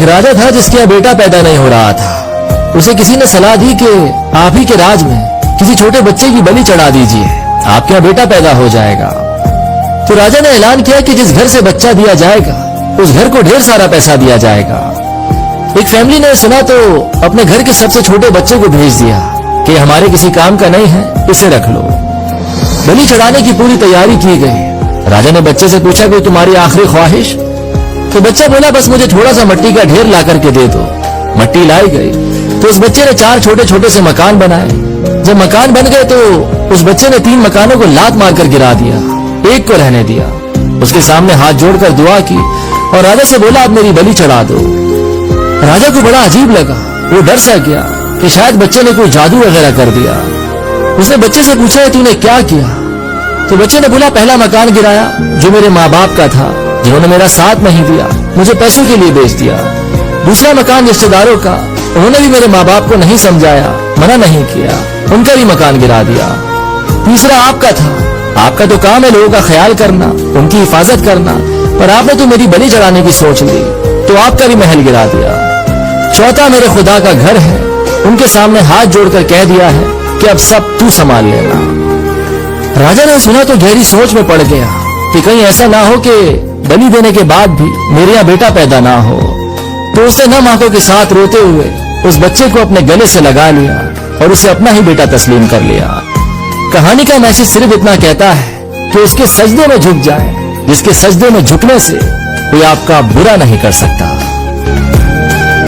एक राजा था जिसके यहाँ बेटा पैदा नहीं हो रहा था। उसे किसी ने सलाह दी कि आप ही के राज में किसी छोटे बच्चे की बलि चढ़ा दीजिए, आपके यहाँ बेटा पैदा हो जाएगा। तो राजा ने ऐलान किया कि जिस घर से बच्चा दिया जाएगा उस घर को ढेर सारा पैसा दिया जाएगा। एक फैमिली ने सुना तो अपने घर के सबसे छोटे बच्चे को भेज दिया कि हमारे किसी काम का नहीं है, इसे रख लो। बलि चढ़ाने की पूरी तैयारी की गई। राजा ने बच्चे से पूछा कि तुम्हारी आखिरी ख्वाहिश? तो बच्चा बोला बस मुझे थोड़ा सा मिट्टी का ढेर ला करके दे दो। मिट्टी लाई गई तो उस बच्चे ने 4 छोटे छोटे से मकान बनाए। जब मकान बन गए तो उस बच्चे ने 3 मकानों को लात मारकर गिरा दिया, एक को रहने दिया। उसके सामने हाथ जोड़कर दुआ की और राजा से बोला अब मेरी बलि चढ़ा दो। राजा को बड़ा अजीब लगा, वो डर सा गया कि शायद बच्चे ने कोई जादू वगैरह कर दिया। उसने बच्चे से पूछा तूने क्या किया? तो बच्चे ने बोला पहला मकान गिराया जो मेरे माँ बाप का था, जिन्होंने मेरा साथ नहीं दिया, मुझे पैसों के लिए बेच दिया। दूसरा मकान रिश्तेदारों का, उन्होंने भी मेरे माँ बाप को नहीं समझाया, मना नहीं किया, उनका भी मकान गिरा दिया। तीसरा आपका था, आपका तो काम है लोगों का ख्याल करना, उनकी हिफाजत करना, पर आपने तो मेरी बलि चढ़ाने की सोच ली तो आपका भी महल गिरा दिया। चौथा मेरे खुदा का घर है, उनके सामने हाथ जोड़कर कह दिया है कि अब सब तू संभाल लेना। राजा ने सुना तो गहरी सोच में पड़ गया कि कहीं ऐसा ना हो कि बलि देने के बाद भी मेरे यहाँ बेटा पैदा ना हो। तो उसने नम आंखों के साथ रोते हुए उस बच्चे को अपने गले से लगा लिया और उसे अपना ही बेटा तस्लीम कर लिया। कहानी का मैसेज सिर्फ इतना कहता है कि उसके सजदे में झुक जाए, जिसके सजदे में झुकने से कोई आपका बुरा नहीं कर सकता।